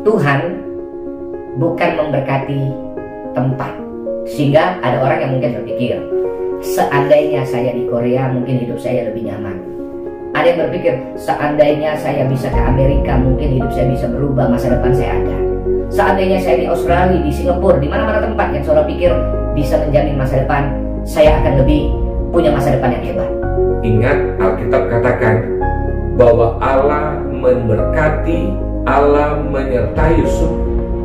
Tuhan bukan memberkati tempat, sehingga ada orang yang mungkin berpikir, seandainya saya di Korea mungkin hidup saya lebih nyaman. Ada yang berpikir, seandainya saya bisa ke Amerika mungkin hidup saya bisa berubah, masa depan saya ada. Seandainya saya di Australia, di Singapura, di mana-mana tempat yang saudara pikir bisa menjamin masa depan, saya akan lebih punya masa depan yang hebat. Ingat, Alkitab katakan bahwa Allah memberkati, Allah menyertai Yusuf,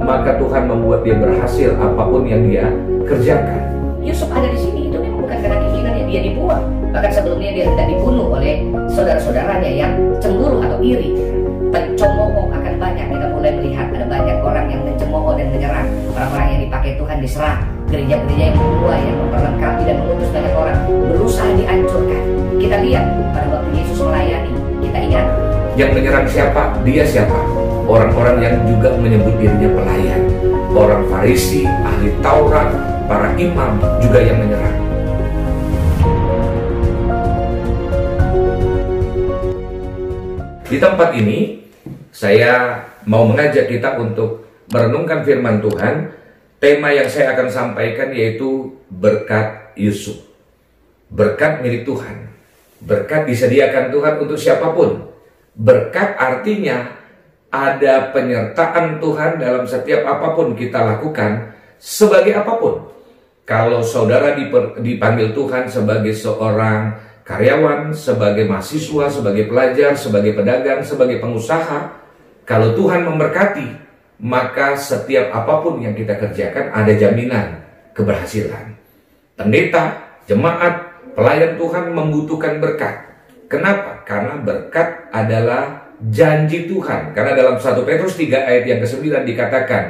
maka Tuhan membuat dia berhasil apapun yang dia kerjakan. Yusuf ada di sini itu memang bukan karena keinginannya dia dibuang. Bahkan sebelumnya dia hendak dibunuh oleh saudara-saudaranya yang cemburu atau iri. Pencemooh akan banyak. Kita mulai melihat ada banyak orang yang mencemooh dan menyerang. Orang-orang yang dipakai Tuhan diserang. Gereja-gereja yang memulai, yang memperlengkapi dan mengutus banyak orang berusaha dihancurkan. Kita lihat pada waktu Yesus melayani, kita ingat. Yang menyerang siapa? Dia siapa? Orang-orang yang juga menyebut dirinya pelayan. Orang Farisi, ahli Taurat, para imam juga yang menyerang. Di tempat ini, saya mau mengajak kita untuk merenungkan firman Tuhan. Tema yang saya akan sampaikan yaitu berkat Yusuf. Berkat milik Tuhan. Berkat disediakan Tuhan untuk siapapun. Berkat artinya ada penyertaan Tuhan dalam setiap apapun kita lakukan, sebagai apapun. Kalau saudara dipanggil Tuhan sebagai seorang karyawan, sebagai mahasiswa, sebagai pelajar, sebagai pedagang, sebagai pengusaha, kalau Tuhan memberkati, maka setiap apapun yang kita kerjakan ada jaminan keberhasilan. Pendeta, jemaat, pelayan Tuhan membutuhkan berkat. Kenapa? Karena berkat adalah janji Tuhan. Karena dalam 1 Petrus 3 ayat yang ke-9 dikatakan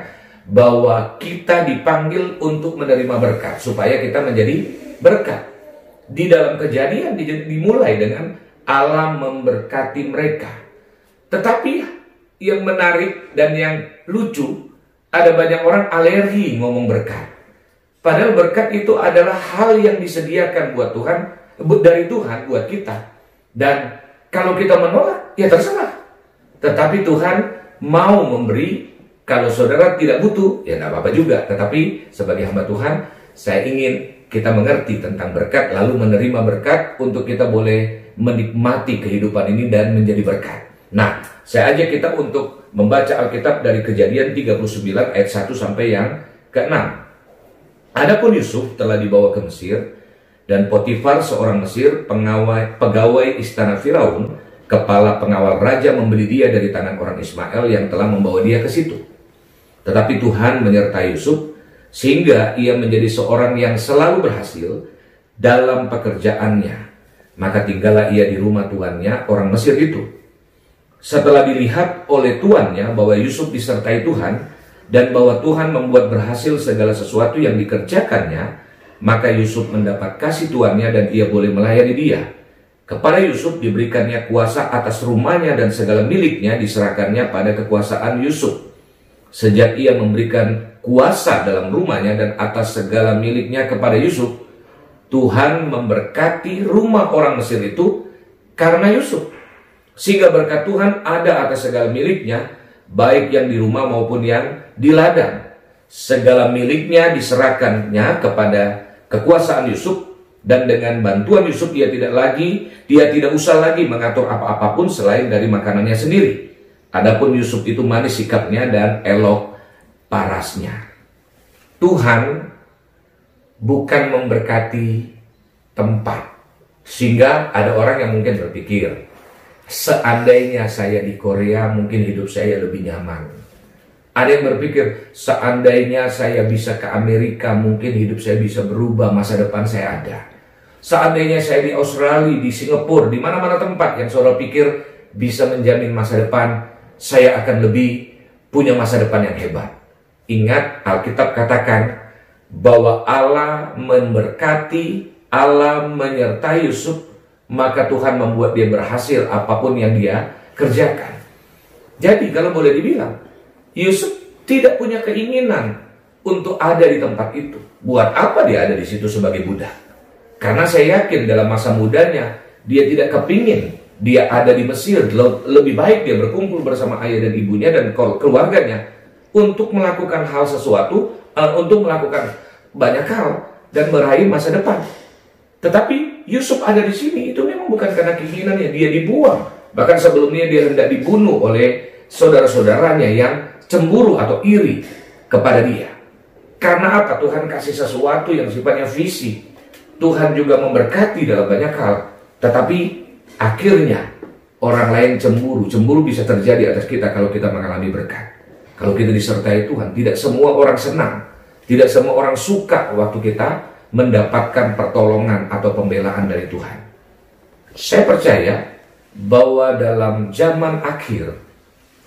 bahwa kita dipanggil untuk menerima berkat, supaya kita menjadi berkat. Di dalam Kejadian dimulai dengan Allah memberkati mereka. Tetapi yang menarik dan yang lucu, ada banyak orang alergi ngomong berkat. Padahal berkat itu adalah hal yang disediakan buat Tuhan, dari Tuhan buat kita. Dan kalau kita menolak, ya terserah. Tetapi Tuhan mau memberi. Kalau saudara tidak butuh, ya nggak apa-apa juga. Tetapi sebagai hamba Tuhan, saya ingin kita mengerti tentang berkat, lalu menerima berkat untuk kita boleh menikmati kehidupan ini dan menjadi berkat. Nah, saya ajak kita untuk membaca Alkitab dari Kejadian 39 ayat 1 sampai yang ke-6. Adapun Yusuf telah dibawa ke Mesir, dan Potifar seorang Mesir, pegawai istana Firaun, kepala pengawal raja, membeli dia dari tangan orang Ismail yang telah membawa dia ke situ. Tetapi Tuhan menyertai Yusuf, sehingga ia menjadi seorang yang selalu berhasil dalam pekerjaannya. Maka tinggallah ia di rumah tuannya, orang Mesir itu. Setelah dilihat oleh tuannya bahwa Yusuf disertai Tuhan, dan bahwa Tuhan membuat berhasil segala sesuatu yang dikerjakannya, maka Yusuf mendapat kasih tuannya dan ia boleh melayani dia. Kepada Yusuf diberikannya kuasa atas rumahnya, dan segala miliknya diserahkannya pada kekuasaan Yusuf. Sejak ia memberikan kuasa dalam rumahnya dan atas segala miliknya kepada Yusuf, Tuhan memberkati rumah orang Mesir itu karena Yusuf. Sehingga berkat Tuhan ada atas segala miliknya, baik yang di rumah maupun yang di ladang. Segala miliknya diserahkannya kepada kekuasaan Yusuf, dan dengan bantuan Yusuf dia tidak usah lagi mengatur apa-apapun selain dari makanannya sendiri. Adapun Yusuf itu manis sikapnya dan elok parasnya. Tuhan bukan memberkati tempat, sehingga ada orang yang mungkin berpikir, seandainya saya di Korea mungkin hidup saya lebih nyaman. Ada yang berpikir, seandainya saya bisa ke Amerika mungkin hidup saya bisa berubah, masa depan saya ada. Seandainya saya di Australia, di Singapura, di mana-mana tempat yang saudara pikir bisa menjamin masa depan, saya akan lebih punya masa depan yang hebat. Ingat, Alkitab katakan bahwa Allah memberkati, Allah menyertai Yusuf, maka Tuhan membuat dia berhasil apapun yang dia kerjakan. Jadi kalau boleh dibilang, Yusuf tidak punya keinginan untuk ada di tempat itu. Buat apa dia ada di situ sebagai budak? Karena saya yakin dalam masa mudanya dia tidak kepingin dia ada di Mesir. Lebih baik dia berkumpul bersama ayah dan ibunya dan keluarganya untuk melakukan hal sesuatu, untuk melakukan banyak hal dan meraih masa depan. Tetapi Yusuf ada di sini itu memang bukan karena keinginannya, dia dibuang. Bahkan sebelumnya dia hendak dibunuh oleh saudara-saudaranya yang cemburu atau iri kepada dia. Karena apa? Tuhan kasih sesuatu yang sifatnya visi. Tuhan juga memberkati dalam banyak hal. Tetapi akhirnya orang lain cemburu. Cemburu bisa terjadi atas kita kalau kita mengalami berkat. Kalau kita disertai Tuhan, tidak semua orang senang. Tidak semua orang suka waktu kita mendapatkan pertolongan atau pembelaan dari Tuhan. Saya percaya bahwa dalam zaman akhir,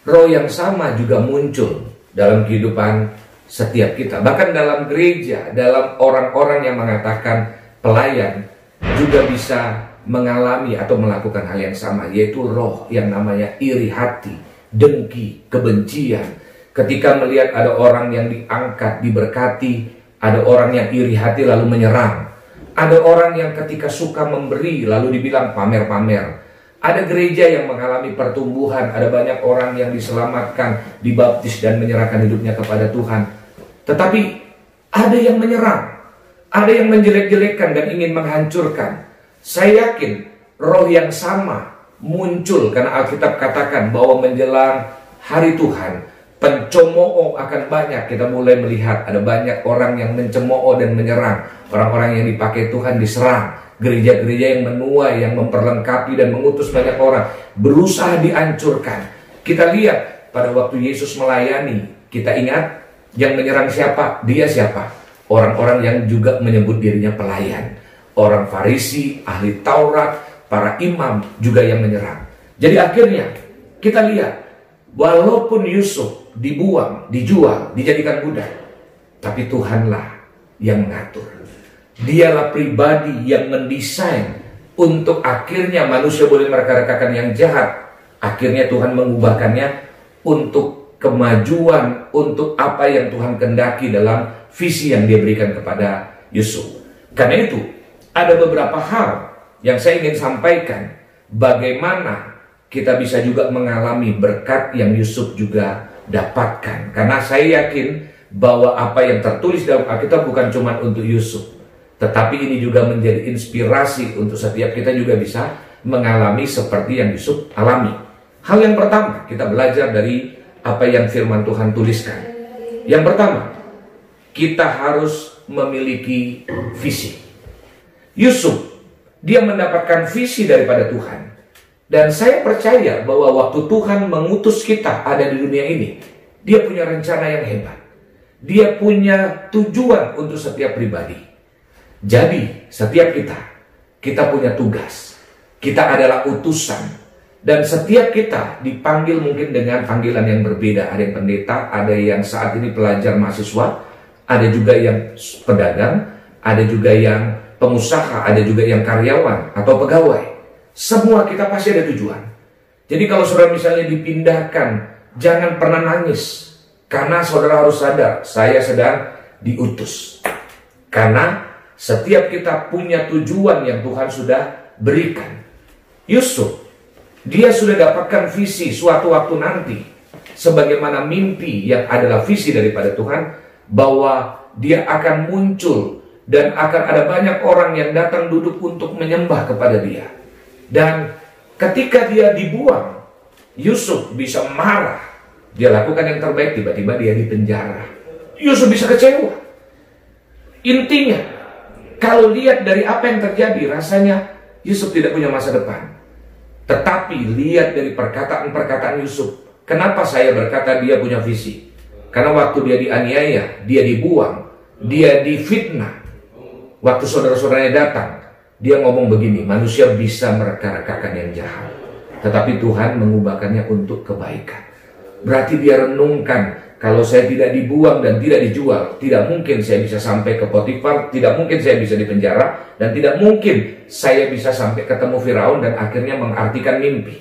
roh yang sama juga muncul dalam kehidupan setiap kita. Bahkan dalam gereja, dalam orang-orang yang mengatakan pelayan juga bisa mengalami atau melakukan hal yang sama, yaitu roh yang namanya iri hati, dengki, kebencian. Ketika melihat ada orang yang diangkat, diberkati, ada orang yang iri hati lalu menyerang. Ada orang yang ketika suka memberi lalu dibilang pamer-pamer. Ada gereja yang mengalami pertumbuhan, ada banyak orang yang diselamatkan, dibaptis dan menyerahkan hidupnya kepada Tuhan. Tetapi ada yang menyerang, ada yang menjelek-jelekkan dan ingin menghancurkan. Saya yakin roh yang sama muncul karena Alkitab katakan bahwa menjelang hari Tuhan, pencemooh akan banyak. Kita mulai melihat ada banyak orang yang mencemooh dan menyerang. Orang-orang yang dipakai Tuhan diserang. Gereja-gereja yang menuai, yang memperlengkapi dan mengutus banyak orang berusaha dihancurkan. Kita lihat pada waktu Yesus melayani, kita ingat yang menyerang siapa? Dia siapa? Orang-orang yang juga menyebut dirinya pelayan. Orang Farisi, ahli Taurat, para imam juga yang menyerang. Jadi akhirnya kita lihat, walaupun Yusuf dibuang, dijual, dijadikan budak, tapi Tuhanlah yang mengatur. Dialah pribadi yang mendesain untuk akhirnya manusia boleh mereka-rekakan yang jahat. Akhirnya Tuhan mengubahkannya untuk kemajuan, untuk apa yang Tuhan kehendaki dalam visi yang dia berikan kepada Yusuf. Karena itu, ada beberapa hal yang saya ingin sampaikan. Bagaimana kita bisa juga mengalami berkat yang Yusuf juga dapatkan. Karena saya yakin bahwa apa yang tertulis dalam Alkitab bukan cuma untuk Yusuf, tetapi ini juga menjadi inspirasi untuk setiap kita juga bisa mengalami seperti yang Yusuf alami. Hal yang pertama, kita belajar dari apa yang firman Tuhan tuliskan. Yang pertama, kita harus memiliki visi. Yusuf, dia mendapatkan visi daripada Tuhan. Dan saya percaya bahwa waktu Tuhan mengutus kita ada di dunia ini, dia punya rencana yang hebat. Dia punya tujuan untuk setiap pribadi. Jadi, setiap kita punya tugas. Kita adalah utusan. Dan setiap kita dipanggil mungkin dengan panggilan yang berbeda. Ada yang pendeta, ada yang saat ini pelajar mahasiswa, ada juga yang pedagang, ada juga yang pengusaha, ada juga yang karyawan atau pegawai. Semua kita pasti ada tujuan. Jadi kalau saudara misalnya dipindahkan, jangan pernah nangis. Karena saudara harus sadar, saya sedang diutus. Karena setiap kita punya tujuan yang Tuhan sudah berikan. Yusuf, dia sudah dapatkan visi suatu waktu nanti. Sebagaimana mimpi yang adalah visi daripada Tuhan, bahwa dia akan muncul dan akan ada banyak orang yang datang duduk untuk menyembah kepada dia. Dan ketika dia dibuang, Yusuf bisa marah. Dia lakukan yang terbaik, tiba-tiba dia dipenjara. Yusuf bisa kecewa. Intinya, kalau lihat dari apa yang terjadi, rasanya Yusuf tidak punya masa depan. Tetapi lihat dari perkataan-perkataan Yusuf. Kenapa saya berkata dia punya visi? Karena waktu dia dianiaya, dia dibuang, dia difitnah. Waktu saudara-saudaranya datang, dia ngomong begini, manusia bisa mereka-rekakan yang jahat, tetapi Tuhan mengubahkannya untuk kebaikan. Berarti dia renungkan, kalau saya tidak dibuang dan tidak dijual, tidak mungkin saya bisa sampai ke Potifar, tidak mungkin saya bisa dipenjara, dan tidak mungkin saya bisa sampai ketemu Firaun dan akhirnya mengartikan mimpi.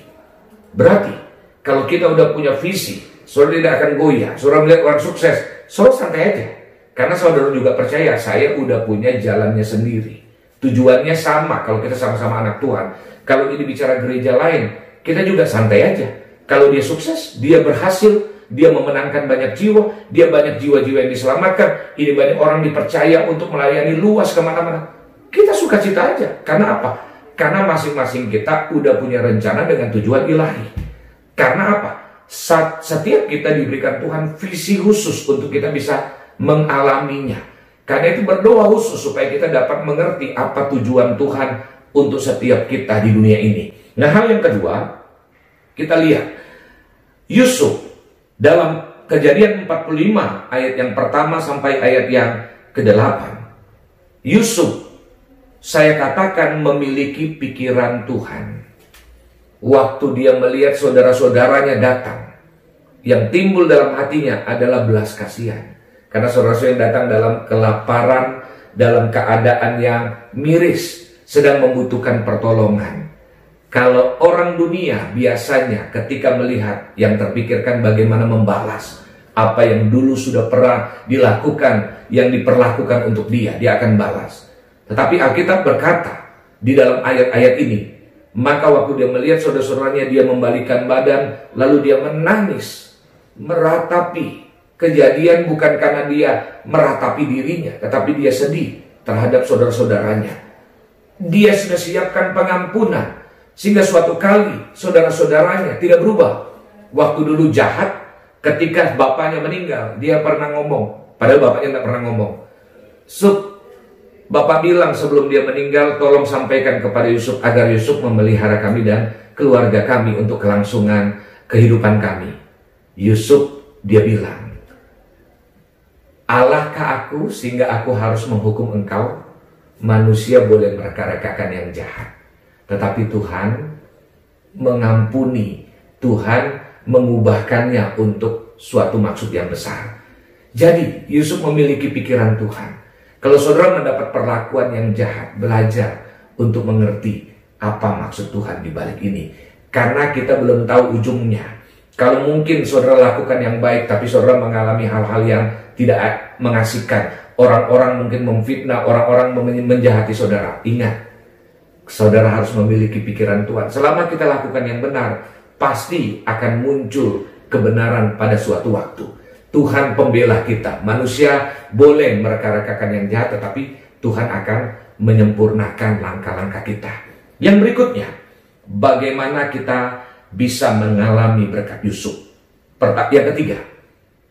Berarti, kalau kita udah punya visi, saudara tidak akan goyah. Saudara melihat orang sukses, saudara santai aja. Karena saudara juga percaya, saya udah punya jalannya sendiri. Tujuannya sama kalau kita sama-sama anak Tuhan. Kalau ini bicara gereja lain, kita juga santai aja. Kalau dia sukses, dia berhasil, dia memenangkan banyak jiwa, dia banyak jiwa-jiwa yang diselamatkan, ini banyak orang dipercaya untuk melayani luas kemana-mana. Kita sukacita aja. Karena apa? Karena masing-masing kita udah punya rencana dengan tujuan ilahi. Karena apa? Setiap kita diberikan Tuhan visi khusus untuk kita bisa mengalaminya. Karena itu berdoa khusus supaya kita dapat mengerti apa tujuan Tuhan untuk setiap kita di dunia ini. Nah, hal yang kedua, kita lihat Yusuf dalam Kejadian 45 ayat yang pertama sampai ayat yang ke-8. Yusuf, saya katakan, memiliki pikiran Tuhan. Waktu dia melihat saudara-saudaranya datang, yang timbul dalam hatinya adalah belas kasihan. Karena saudara-saudara yang datang dalam kelaparan, dalam keadaan yang miris, sedang membutuhkan pertolongan. Kalau orang dunia biasanya ketika melihat, yang terpikirkan bagaimana membalas apa yang dulu sudah pernah dilakukan, yang diperlakukan untuk dia akan balas. Tetapi Alkitab berkata di dalam ayat-ayat ini, maka waktu dia melihat saudara-saudaranya, dia membalikkan badan, lalu dia menangis, meratapi. Kejadian bukan karena dia meratapi dirinya, tetapi dia sedih terhadap saudara-saudaranya. Dia sudah siapkan pengampunan, sehingga suatu kali saudara-saudaranya tidak berubah. Waktu dulu jahat, ketika bapaknya meninggal, dia pernah ngomong, padahal bapaknya tidak pernah ngomong. Bapak bilang sebelum dia meninggal, tolong sampaikan kepada Yusuf agar Yusuf memelihara kami dan keluarga kami untuk kelangsungan kehidupan kami. Yusuf, dia bilang, Allahkah aku sehingga aku harus menghukum engkau? Manusia boleh mereka-rekakan yang jahat, tetapi Tuhan mengampuni, Tuhan mengubahkannya untuk suatu maksud yang besar. Jadi Yusuf memiliki pikiran Tuhan. Kalau saudara mendapat perlakuan yang jahat, belajar untuk mengerti apa maksud Tuhan di balik ini. Karena kita belum tahu ujungnya. Kalau mungkin saudara lakukan yang baik, tapi saudara mengalami hal-hal yang tidak mengasihkan. Orang-orang mungkin memfitnah, orang-orang menjahati saudara. Ingat, saudara harus memiliki pikiran Tuhan. Selama kita lakukan yang benar, pasti akan muncul kebenaran pada suatu waktu. Tuhan pembela kita. Manusia boleh mereka-rekakan yang jahat, tetapi Tuhan akan menyempurnakan langkah-langkah kita. Yang berikutnya, bagaimana kita bisa mengalami berkat Yusuf. Yang ketiga,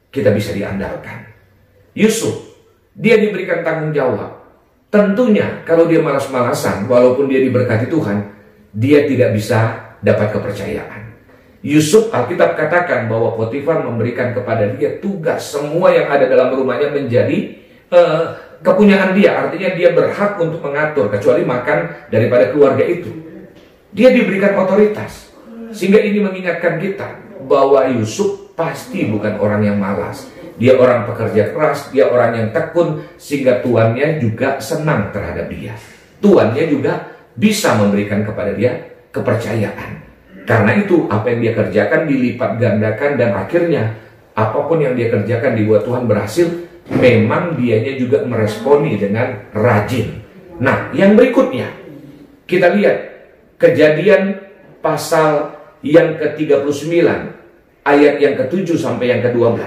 kita bisa diandalkan. Yusuf, dia diberikan tanggung jawab. Tentunya kalau dia malas-malasan, walaupun dia diberkati Tuhan, dia tidak bisa dapat kepercayaan. Yusuf, Alkitab katakan bahwa Potifar memberikan kepada dia tugas, semua yang ada dalam rumahnya menjadi kepunyaan dia. Artinya dia berhak untuk mengatur, kecuali makan daripada keluarga itu. Dia diberikan otoritas. Sehingga ini mengingatkan kita bahwa Yusuf pasti bukan orang yang malas. Dia orang pekerja keras, dia orang yang tekun, sehingga tuannya juga senang terhadap dia. Tuannya juga bisa memberikan kepada dia kepercayaan. Karena itu apa yang dia kerjakan dilipat gandakan, dan akhirnya apapun yang dia kerjakan dibuat Tuhan berhasil. Memang dianya juga meresponi dengan rajin. Nah, yang berikutnya kita lihat Kejadian pasal yang ke-39 ayat yang ke-7 sampai yang ke-12.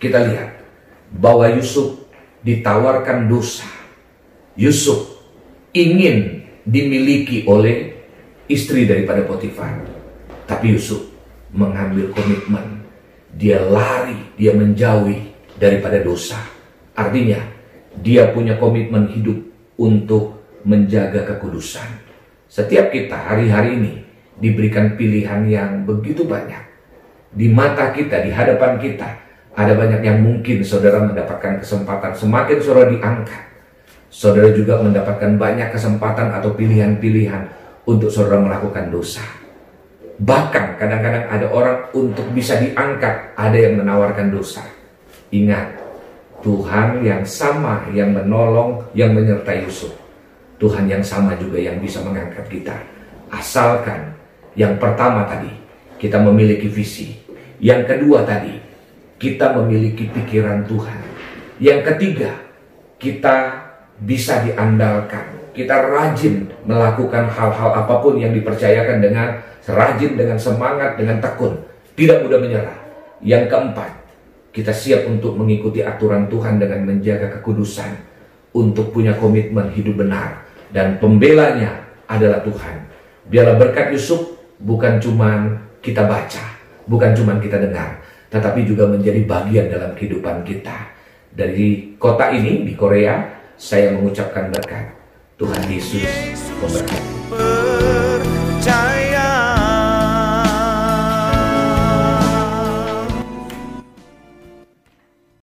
Kita lihat bahwa Yusuf ditawarkan dosa. Yusuf ingin dimiliki oleh istri daripada Potifar, tapi Yusuf mengambil komitmen. Dia lari, dia menjauhi daripada dosa. Artinya dia punya komitmen hidup untuk menjaga kekudusan. Setiap kita hari-hari ini diberikan pilihan yang begitu banyak. Di mata kita, di hadapan kita, ada banyak yang mungkin saudara mendapatkan kesempatan. Semakin saudara diangkat, saudara juga mendapatkan banyak kesempatan atau pilihan-pilihan untuk saudara melakukan dosa. Bahkan kadang-kadang ada orang untuk bisa diangkat, ada yang menawarkan dosa. Ingat, Tuhan yang sama yang menolong, yang menyertai Yusuf. Tuhan yang sama juga yang bisa mengangkat kita. Asalkan yang pertama tadi, kita memiliki visi. Yang kedua tadi, kita memiliki pikiran Tuhan. Yang ketiga, kita bisa diandalkan. Kita rajin melakukan hal-hal apapun yang dipercayakan dengan rajin, dengan semangat, dengan tekun. Tidak mudah menyerah. Yang keempat, kita siap untuk mengikuti aturan Tuhan dengan menjaga kekudusan, untuk punya komitmen hidup benar, dan pembelanya adalah Tuhan. Biarlah berkat Yusuf bukan cuma kita baca, bukan cuma kita dengar, tetapi juga menjadi bagian dalam kehidupan kita. Dari kota ini di Korea, saya mengucapkan berkat. Tuhan Yesus memberkati.